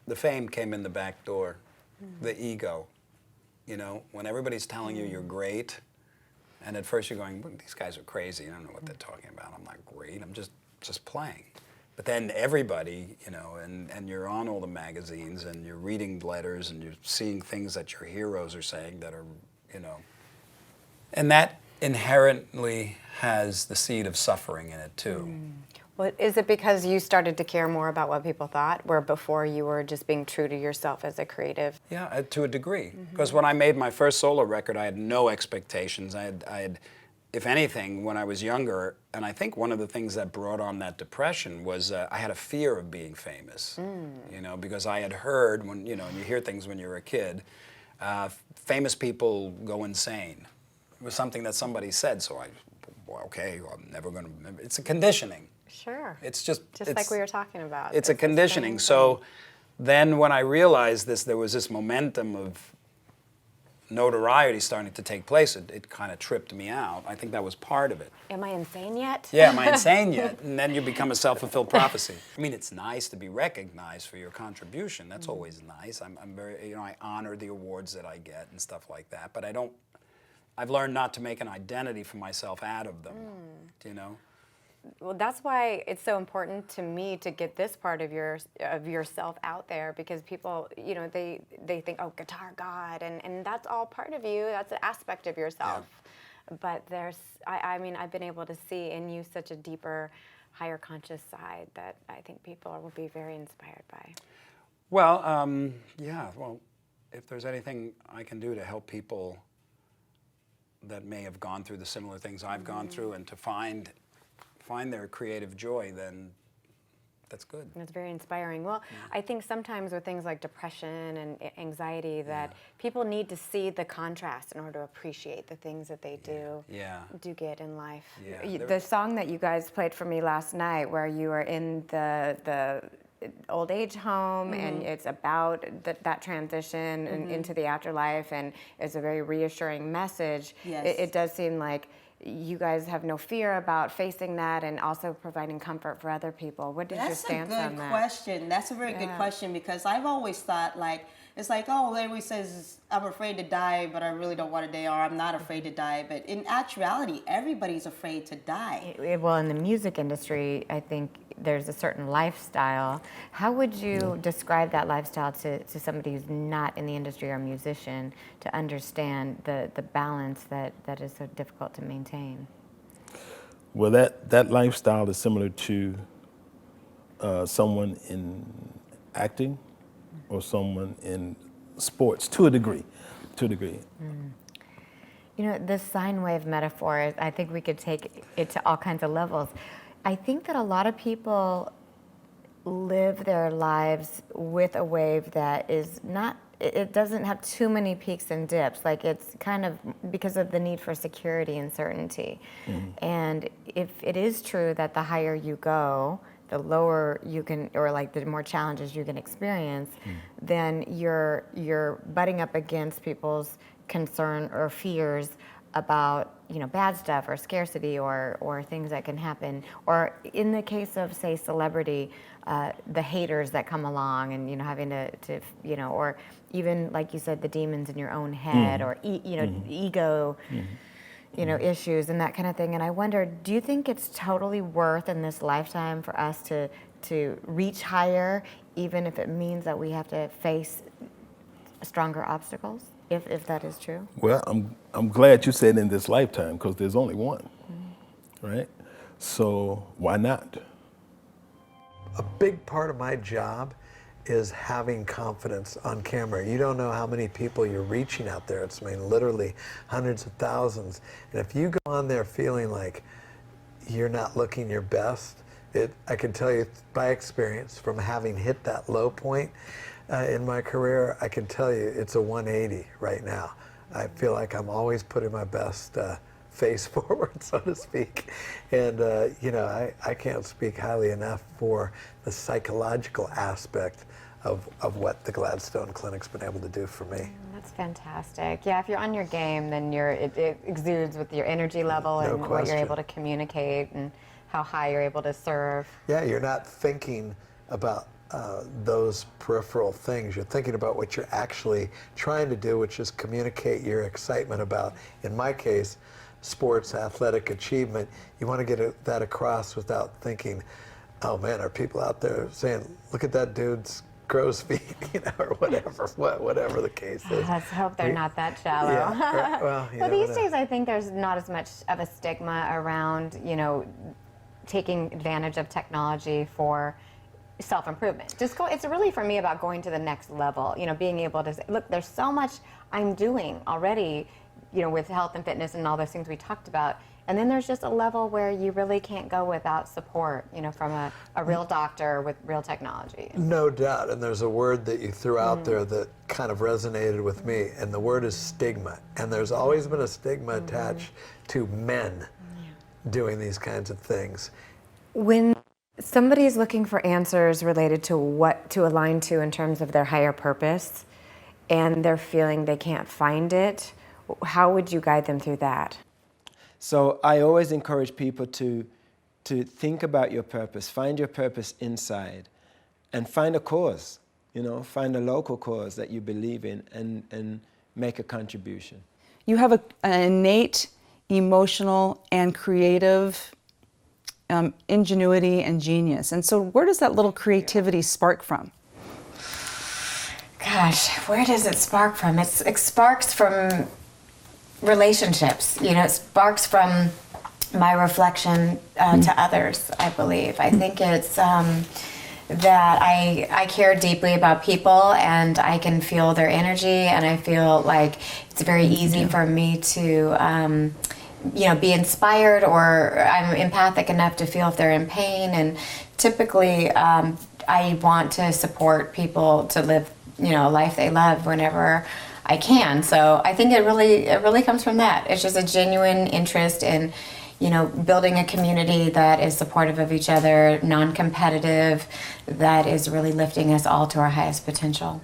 the fame came in the back door, the ego. You know, when everybody's telling you you're great, and at first you're going, well, these guys are crazy. I don't know what they're talking about. I'm not great. I'm just playing. But then everybody, you know, and you're on all the magazines and you're reading letters and you're seeing things that your heroes are saying that are, you know, and that inherently has the seed of suffering in it too. Well, is it because you started to care more about what people thought, where before you were just being true to yourself as a creative? Yeah, to a degree. Because when I made my first solo record, I had no expectations. I had, if anything, when I was younger, and I think one of the things that brought on that depression was I had a fear of being famous. You know, because I had heard, when, you know, you hear things when you're a kid, famous people go insane. It was something that somebody said, so well, okay, well, I'm never going to, it's a conditioning. Sure. It's just like we were talking about. It's a conditioning. So then when I realized this, there was this momentum of notoriety starting to take place, it kind of tripped me out. I think that was part of it. Am I insane yet? Yeah, am I insane yet? And then you become a self-fulfilled prophecy. I mean, it's nice to be recognized for your contribution. That's always nice. I'm very, you know, I honor the awards that I get and stuff like that. But I've learned not to make an identity for myself out of them, you know? Well, that's why it's so important to me to get this part of yourself out there, because people, you know, they think, oh, guitar god, and that's all part of you. That's an aspect of yourself. Yeah. But I mean, I've been able to see in you such a deeper, higher conscious side that I think people will be very inspired by. Well, yeah. Well, if there's anything I can do to help people that may have gone through the similar things I've gone through, and to find their creative joy, then that's good. That's very inspiring. Well, I think sometimes with things like depression and anxiety that people need to see the contrast in order to appreciate the things that they do get in life. Yeah. The song that you guys played for me last night, where you were in the old age home, and it's about that transition into the afterlife, and it's a very reassuring message. Yes. It does seem like you guys have no fear about facing that and also providing comfort for other people. What is your stance on that? That's a good question. That's a very good question, because I've always thought, like, it's like, oh, everybody says, I'm afraid to die, but I really don't want to die, or I'm not afraid to die. But in actuality, everybody's afraid to die. Well, in the music industry, I think there's a certain lifestyle. How would you describe that lifestyle to somebody who's not in the industry or a musician to understand the balance that is so difficult to maintain? Well, that lifestyle is similar to someone in acting or someone in sports, to a degree. You know, the sine wave metaphor, I think we could take it to all kinds of levels. I think that a lot of people live their lives with a wave that is not, it doesn't have too many peaks and dips. Like, it's kind of because of the need for security and certainty. And if it is true that the higher you go, the lower you can, or like the more challenges you can experience, then you're butting up against people's concern or fears about, you know, bad stuff or scarcity or things that can happen. Or in the case of, say, celebrity, the haters that come along and, you know, having to you know, or even, like you said, the demons in your own head, or, you know, ego, you know, issues and that kind of thing. And I wonder, do you think it's totally worth in this lifetime for us to reach higher, even if it means that we have to face stronger obstacles, if that is true? Well, I'm glad you said in this lifetime, because there's only one, right? So why not? A big part of my job is having confidence on camera. You don't know how many people you're reaching out there. It's, I mean, literally hundreds of thousands. And if you go on there feeling like you're not looking your best, I can tell you by experience, from having hit that low point in my career, I can tell you it's a 180 right now. I feel like I'm always putting my best face forward, so to speak. And you know, I can't speak highly enough for the psychological aspect of what the Gladstone Clinic's been able to do for me. That's fantastic. Yeah, if you're on your game, then it exudes with your energy level and what you're able to communicate and how high you're able to serve. Yeah, you're not thinking about those peripheral things. You're thinking about what you're actually trying to do, which is communicate your excitement about, in my case, sports, athletic achievement. You want to get that across without thinking, oh man, are people out there saying, look at that dude's crow's feet, or whatever the case is. Let's hope they're not that shallow. Yeah, well, you But never these know. days, I think there's not as much of a stigma around, taking advantage of technology for self-improvement. It's really for me about going to the next level, being able to say, look, there's so much I'm doing already, with health and fitness and all those things we talked about. And then there's just a level where you really can't go without support, from a real doctor with real technology. No doubt, and there's a word that you threw out there that kind of resonated with me, and the word is stigma. And there's always been a stigma attached to men doing these kinds of things. When somebody's looking for answers related to what to align to in terms of their higher purpose, and they're feeling they can't find it, how would you guide them through that? So I always encourage people to think about your purpose, find your purpose inside, and find a cause, find a local cause that you believe in and make a contribution. You have an innate emotional and creative ingenuity and genius. And so where does that little creativity spark from? Gosh, where does it spark from? It sparks from relationships. It sparks from my reflection to others, I believe. I think it's that I care deeply about people, and I can feel their energy, and I feel like it's very easy for me to be inspired, or I'm empathic enough to feel if they're in pain. And typically, I want to support people to live, a life they love whenever I can. So I think it really comes from that. It's just a genuine interest in, building a community that is supportive of each other, non-competitive, that is really lifting us all to our highest potential.